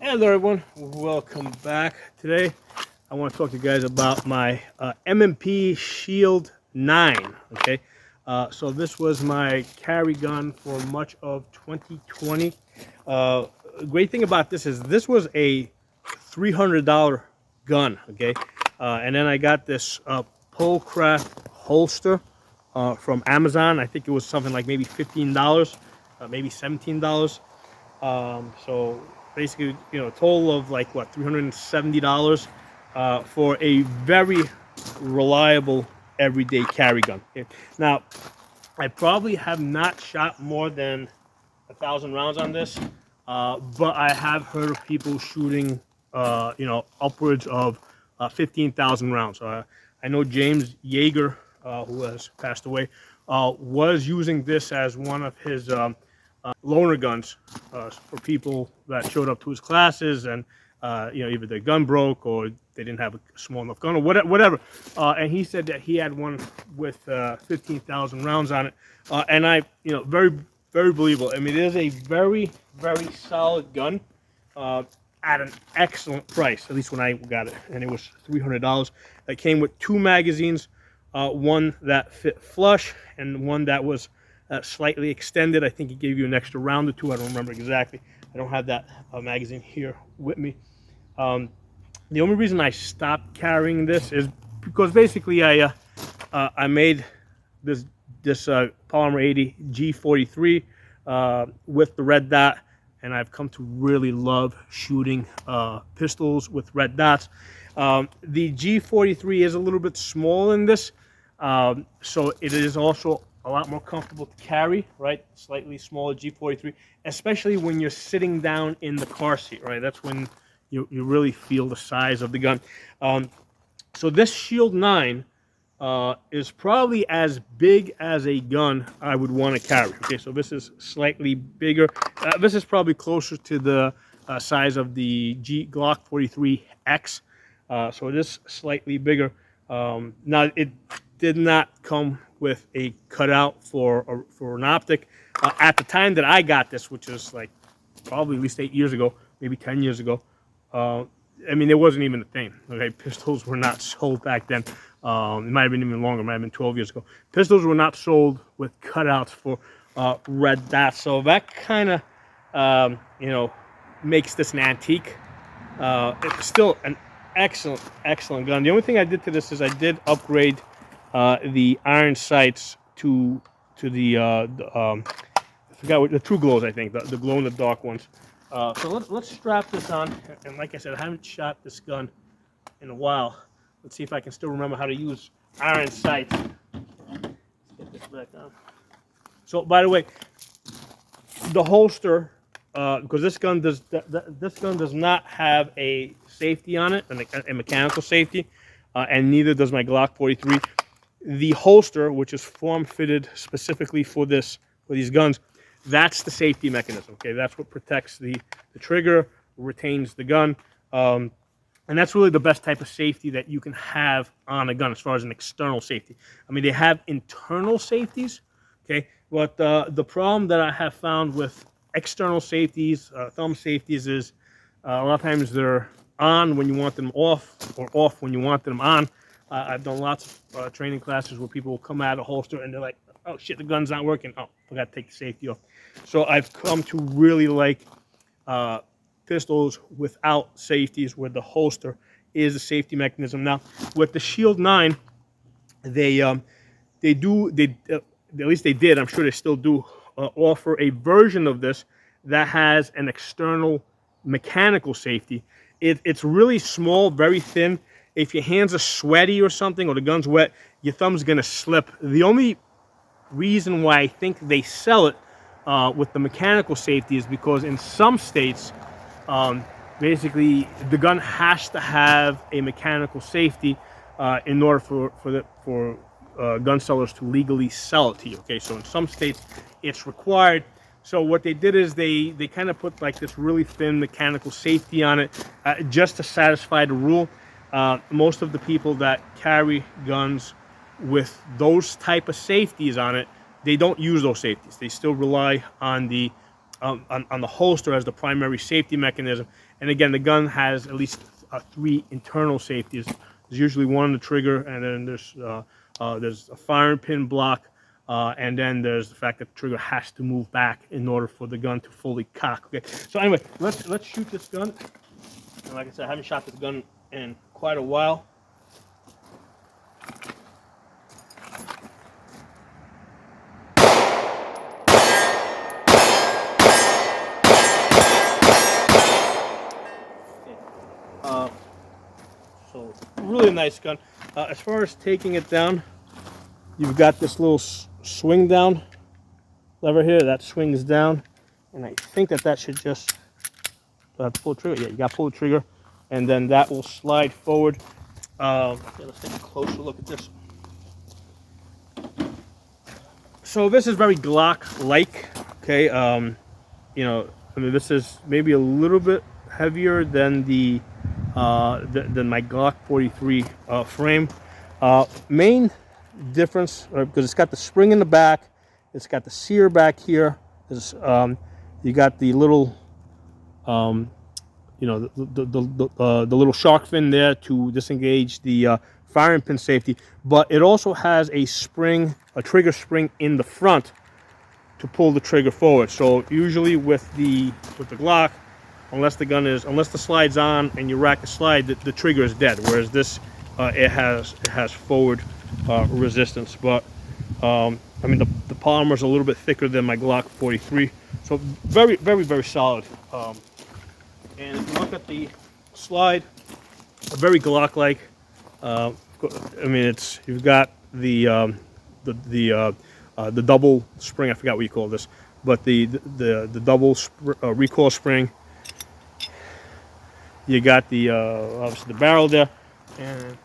Hello everyone, welcome back. Today I want to talk to you guys about my M&P Shield 9. Okay, so this was my carry gun for much of 2020. Great thing about this was a $300 gun. Okay, and then I got this Polecraft holster from Amazon. I think it was something like maybe $15, maybe $17. So basically, a total of like what, $370 for a very reliable everyday carry gun. Okay. Now, I probably have not shot more than 1,000 rounds on this, but I have heard of people shooting, upwards of 15,000 rounds. I know James Yeager, who has passed away, was using this as one of his loaner guns for people that showed up to his classes and either their gun broke or they didn't have a small enough gun or whatever. And he said that he had one with 15,000 rounds on it, and very, very believable. I mean, it is a very, very solid gun at an excellent price. At least when I got it, and it was $300. It came with two magazines, one that fit flush and one that was slightly extended. I think he gave you an extra round or two. I don't remember exactly. I don't have that magazine here with me. The only reason I stopped carrying this is because basically I made this Polymer 80 G43 with the red dot, and I've come to really love shooting pistols with red dots. The G43 is a little bit small in this, so it is also a lot more comfortable to carry, right? Slightly smaller G43, especially when you're sitting down in the car seat, right? That's when you really feel the size of the gun. So this Shield 9 is probably as big as a gun I would want to carry. Okay, so this is slightly bigger. This is probably closer to the size of the Glock 43X. So it is slightly bigger. Now, it did not come with a cutout for an optic. At the time that I got this, which was like probably at least 8 years ago, maybe 10 years ago, I mean, it wasn't even a thing. Okay, pistols were not sold back then. It might have been even longer. It might have been 12 years ago. Pistols were not sold with cutouts for red dots. So that kind of, makes this an antique. It's still an excellent gun. The only thing I did to this is I did upgrade the iron sights to the I forgot what the True Glows, I think, the glow in the dark ones. So let's strap this on, and like I said, I haven't shot this gun in a while. Let's see if I can still remember how to use iron sights. Let's get this back on. So, by the way, the holster, because this gun does not have a safety on it, a mechanical safety, and neither does my Glock 43. The holster, which is form-fitted specifically for these guns, that's the safety mechanism. Okay, that's what protects the trigger, retains the gun, and that's really the best type of safety that you can have on a gun as far as an external safety. I mean, they have internal safeties, okay, but the problem that I have found with external safeties, thumb safeties, is a lot of times they're on when you want them off, or off when you want them on. I've done lots of training classes where people will come out of a holster and they're like, oh shit, the gun's not working. Oh, forgot to take the safety off. So I've come to really like pistols without safeties, where the holster is a safety mechanism. Now, with the Shield 9, at least they did, I'm sure they still do, offer a version of this that has an external mechanical safety. It's really small, very thin. If your hands are sweaty or something, or the gun's wet, your thumb's gonna slip. The only reason why I think they sell it with the mechanical safety is because in some states, basically the gun has to have a mechanical safety in order for gun sellers to legally sell it to you. Okay, so in some states it's required. So what they did is they kind of put like this really thin mechanical safety on it just to satisfy the rule. Most of the people that carry guns with those type of safeties on it, they don't use those safeties. They still rely on the on the holster as the primary safety mechanism. And again, the gun has at least 3 internal safeties. There's usually one on the trigger, and then there's a firing pin block, and then there's the fact that the trigger has to move back in order for the gun to fully cock. Okay. So anyway, let's shoot this gun. And like I said, I haven't shot this gun in quite a while. So really nice gun. As far as taking it down, you've got this little swing down lever here that swings down, and I think that should just, do I have to pull the trigger? Yeah, you got to pull the trigger, and then that will slide forward. Let's take a closer look at this. So this is very Glock-like. Okay, you know, I mean, this is maybe a little bit heavier than than my Glock 43 frame. Main difference, because it's got the spring in the back, it's got the sear back here. There's, you got the little, you know, the little shark fin there to disengage the firing pin safety, but it also has a spring, a trigger spring in the front to pull the trigger forward. So usually with the Glock, unless the slide's on and you rack the slide, the trigger is dead. Whereas this, it has forward resistance. But I mean, the polymer is a little bit thicker than my Glock 43, so very, very, very solid. And if you look at the slide, very Glock-like. I mean, you've got the double spring. I forgot what you call this, but the double recoil spring. You got the obviously the barrel there, and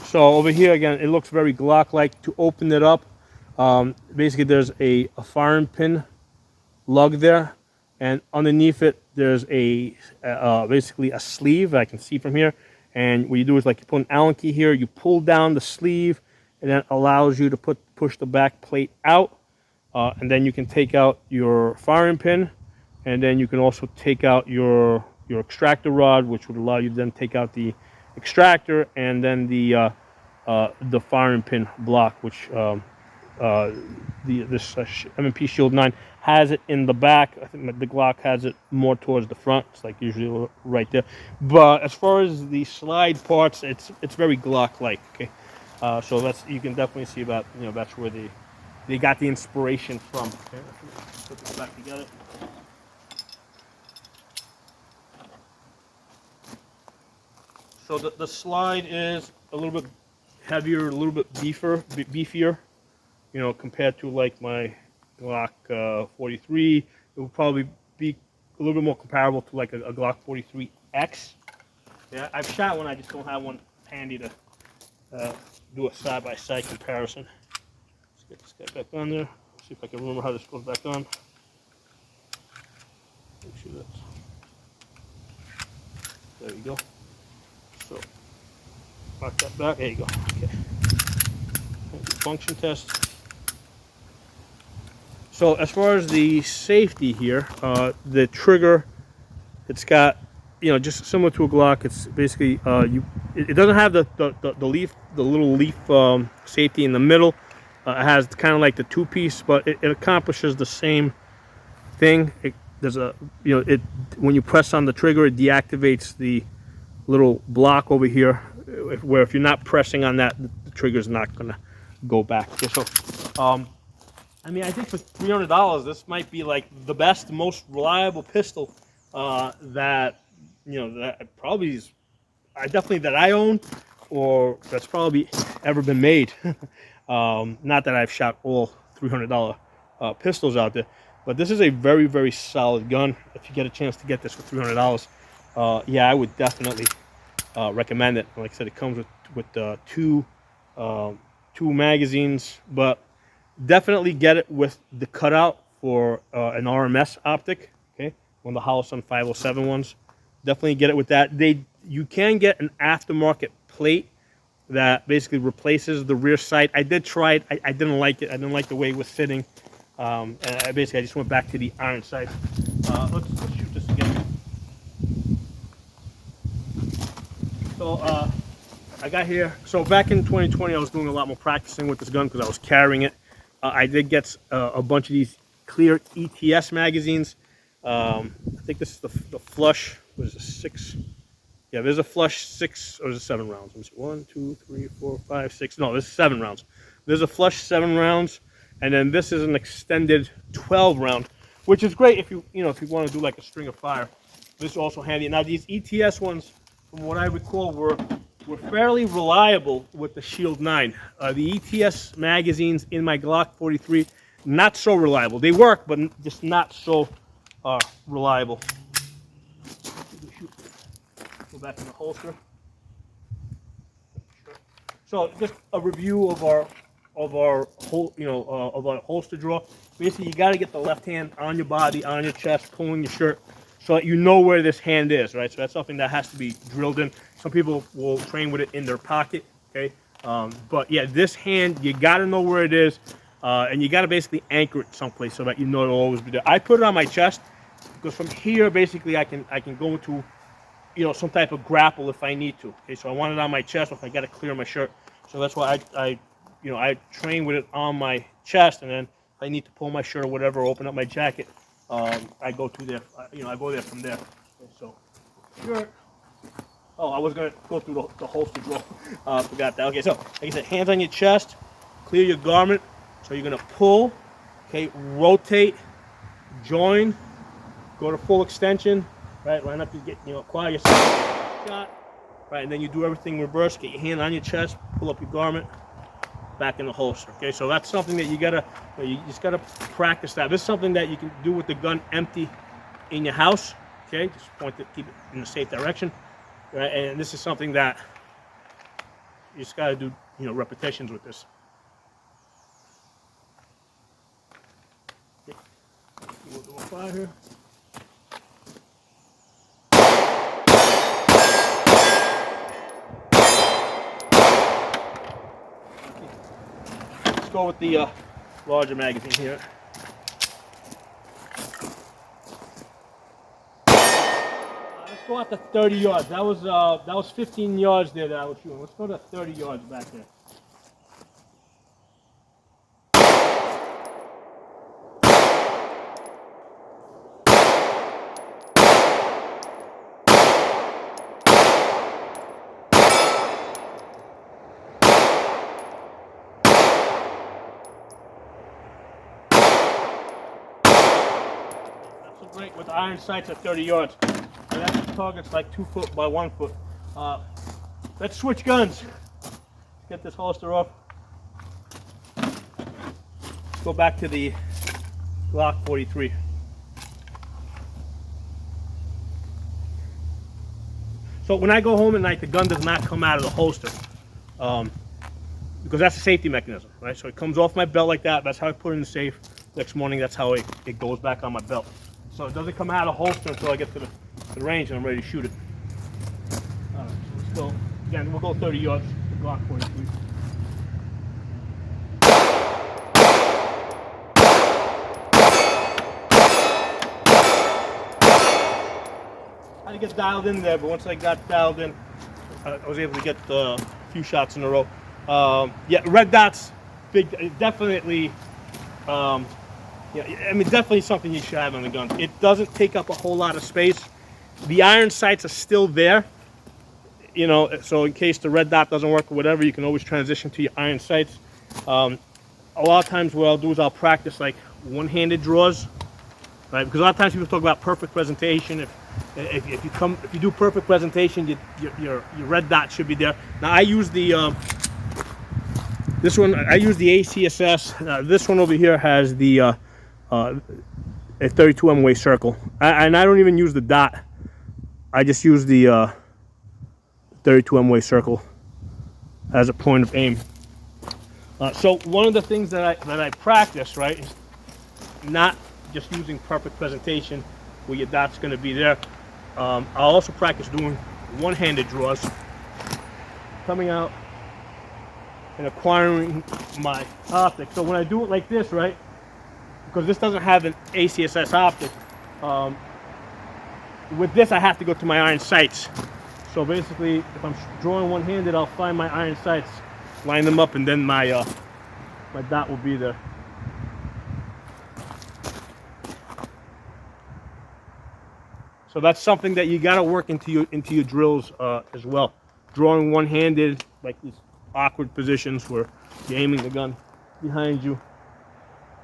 so over here again, it looks very Glock-like. To open it up, basically there's a firing pin lug there, and underneath it there's basically a sleeve I can see from here. And what you do is, like, you put an Allen key here, you pull down the sleeve, and that allows you to push the back plate out, and then you can take out your firing pin, and then you can also take out your extractor rod, which would allow you to then take out the extractor and then the firing pin block, which this M&P Shield 9 has it in the back. I think the Glock has it more towards the front. It's like usually right there. But as far as the slide parts, it's very Glock-like. Okay, so you can definitely see that, you know, that's where they got the inspiration from. Okay, let's put this back together. So the slide is a little bit heavier, a little bit beefier, you know, compared to like my Glock 43. It will probably be a little bit more comparable to like a Glock 43X. Yeah, I've shot one, I just don't have one handy to do a side-by-side comparison. Let's get this guy back on there. See if I can remember how this goes back on. Make sure that's, there you go. So, lock that back, there you go, okay. Function test. So as far as the safety here, the trigger, it's got, you know, just similar to a Glock. It's basically it doesn't have the little leaf safety in the middle. It has kind of like the two-piece, but it accomplishes the same thing. There's a, you know, when you press on the trigger, it deactivates the little block over here, where if you're not pressing on that, the trigger's not gonna go back. Okay, so I mean, I think for $300, this might be like the best, most reliable pistol that, you know, that probably is, that I own, or that's probably ever been made. Not that I've shot all $300 pistols out there, but this is a very, very solid gun. If you get a chance to get this for $300, yeah, I would definitely recommend it. Like I said, it comes with two magazines, but definitely get it with the cutout for an RMS optic. Okay, one of the Holosun 507 ones. Definitely get it with that. You can get an aftermarket plate that basically replaces the rear sight. I did try it. I didn't like it. I didn't like the way it was sitting. And I just went back to the iron sight. Let's shoot this again. So I got here. So back in 2020, I was doing a lot more practicing with this gun because I was carrying it. I did get a bunch of these clear ETS magazines. I think this is the flush. What is it, 6? Yeah, there's a flush 6, or is it 7 rounds? Let me see. 1, 2, 3, 4, 5, 6. No, this is 7 rounds. There's a flush 7 rounds, and then this is an extended 12 round, which is great if you want to do like a string of fire. This is also handy. Now these ETS ones, from what I recall, were fairly reliable with the Shield 9. The ETS magazines in my Glock 43, not so reliable. They work, but just not so reliable. Go back in the holster. So just a review of our holster drawer. Basically, you got to get the left hand on your body, on your chest, pulling your shirt, so that you know where this hand is, right? So that's something that has to be drilled in. Some people will train with it in their pocket, okay? But yeah, this hand, you got to know where it is, and you got to basically anchor it someplace so that you know it'll always be there. I put it on my chest because from here, basically, I can go into some type of grapple if I need to. Okay, so I want it on my chest if I got to clear my shirt. So that's why I train with it on my chest, and then if I need to pull my shirt or whatever, or open up my jacket, I go to there. I go there from there. Okay, so shirt. Oh, I was gonna go through the holster drawer. Forgot that. Okay, so like I said, hands on your chest, clear your garment. So you're gonna pull, okay, rotate, join, go to full extension. Right, line up, you get, acquire your shot, right, and then you do everything reverse. Get your hand on your chest, pull up your garment, back in the holster. Okay, so that's something that you just gotta practice that. This is something that you can do with the gun empty in your house. Okay, just point it, keep it in the safe direction, right? And this is something that you just gotta do, repetitions with this. Okay. We'll do a fire here. Let's go with the larger magazine here. Let's go out to 30 yards. That was 15 yards there that I was shooting. Let's go to 30 yards back there. Great with iron sights at 30 yards. And that target's like 2 foot by 1 foot. Let's switch guns. Let's get this holster off. Let's go back to the Glock 43. So when I go home at night, the gun does not come out of the holster. Because that's a safety mechanism, right? So it comes off my belt like that. That's how I put it in the safe. Next morning, that's how it goes back on my belt. So it doesn't come out of the holster until I get to the range and I'm ready to shoot it. So let's go. Again, we'll go 30 yards. The Glock 43. I had to get dialed in there, but once I got dialed in, I was able to get a few shots in a row. Yeah, red dots, big, definitely. Yeah, I mean, definitely something you should have on the gun. It doesn't take up a whole lot of space. The iron sights are still there, so in case the red dot doesn't work or whatever, you can always transition to your iron sights. A lot of times what I'll do is I'll practice like one-handed draws, right? Because a lot of times people talk about perfect presentation. If you do perfect presentation, your red dot should be there. Now I use the this one. I use the ACSS. This one over here has the a 32 M-way circle, and I don't even use the dot. I just use the 32 M-way circle as a point of aim. So one of the things that I practice, right, is not just using perfect presentation where your dot's going to be there. I'll also practice doing one-handed draws, coming out, and acquiring my optic. So when I do it like this, right, because this doesn't have an ACSS optic, with this I have to go to my iron sights. So basically, if I'm drawing one-handed, I'll find my iron sights, line them up, and then my my dot will be there. So that's something that you got to work into your drills as well. Drawing one-handed, like these awkward positions where you're aiming the gun behind you,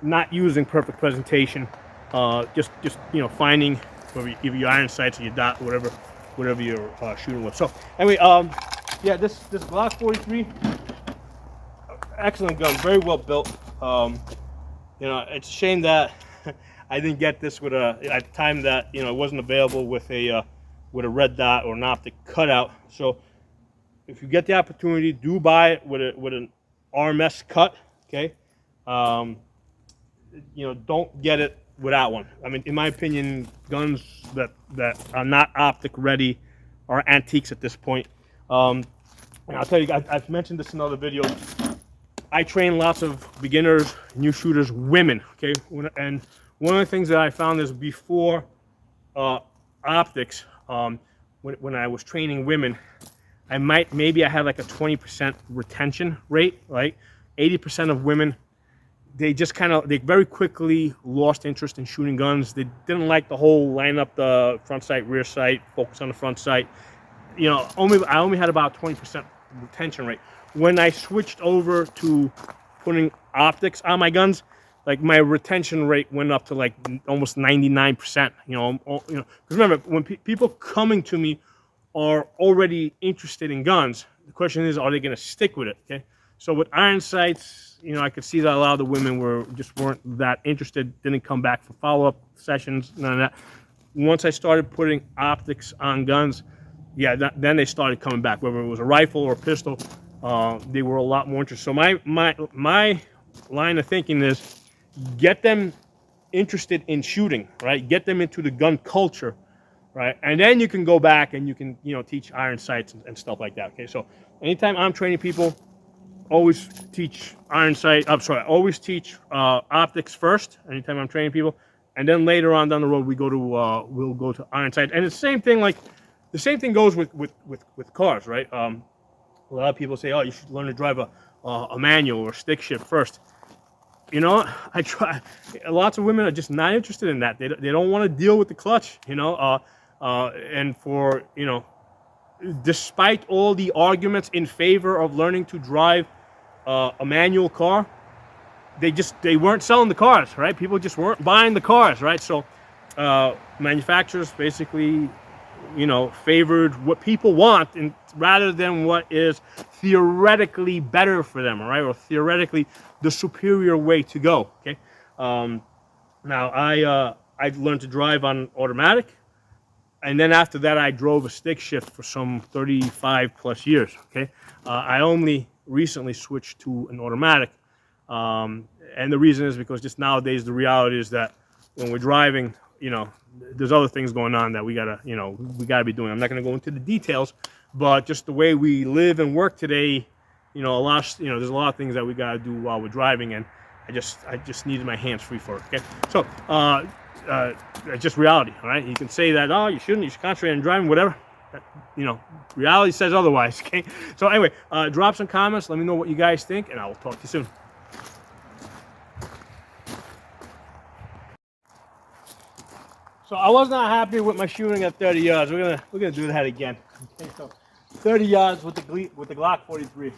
not using perfect presentation, just you know, finding either your iron sights or your dot, whatever you're shooting with. So anyway, yeah, this Glock 43, excellent gun, very well built. You know, it's a shame that I didn't get this with at the time that, you know, it wasn't available with a red dot or an optic cutout. So if you get the opportunity, do buy it with an RMS cut. Okay, you know, don't get it without one. I mean, in my opinion, guns that are not optic ready are antiques at this point. And I'll tell you, I've mentioned this in other videos. I train lots of beginners, new shooters, women. Okay, and one of the things that I found is before optics, when I was training women, maybe I had like a 20% retention rate. Right, 80% of women, they very quickly lost interest in shooting guns. They didn't like the whole line up the front sight, rear sight, focus on the front sight. You know, I only had about 20% retention rate. When I switched over to putting optics on my guns, like my retention rate went up to like almost 99%. You know, because remember, when people coming to me are already interested in guns, the question is, are they going to stick with it? Okay, so with iron sights, you know, I could see that a lot of the women weren't that interested, didn't come back for follow-up sessions, none of that. Once I started putting optics on guns, yeah, then they started coming back. Whether it was a rifle or a pistol, they were a lot more interested. So my line of thinking is, get them interested in shooting, right? Get them into the gun culture, right? And then you can go back and you can, you know, teach iron sights and stuff like that. Okay, so anytime I'm training people, always teach always teach optics first. Anytime I'm training people, and then later on down the road we'll go to iron sights. And the same thing goes with cars, right? A lot of people say, oh, you should learn to drive a manual or stick shift first. You know, I try. Lots of women are just not interested in that. They don't want to deal with the clutch. You know, and for, you know, despite all the arguments in favor of learning to drive a manual car, they weren't selling the cars, right? People just weren't buying the cars, right? So manufacturers basically, you know, favored what people want rather than what is theoretically better for them, right? Or theoretically the superior way to go. Okay. Now I learned to drive on automatic, and then after that I drove a stick shift for some 35 plus years. Okay. I only recently switched to an automatic, and the reason is because just nowadays the reality is that when we're driving, you know, there's other things going on that we gotta be doing. I'm not gonna go into the details, but just the way we live and work today, you know, there's a lot of things that we gotta do while we're driving, and I just needed my hands free for it. Okay, so it's just reality. All right, you can say that, oh, you should concentrate on driving, whatever. You know, reality says otherwise. Okay, so anyway, drop some comments. Let me know what you guys think, and I will talk to you soon. So I was not happy with my shooting at 30 yards. We're gonna do that again. Okay, so 30 yards with the Glock 43.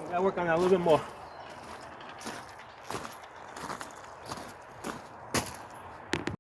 Gotta work on that a little bit more.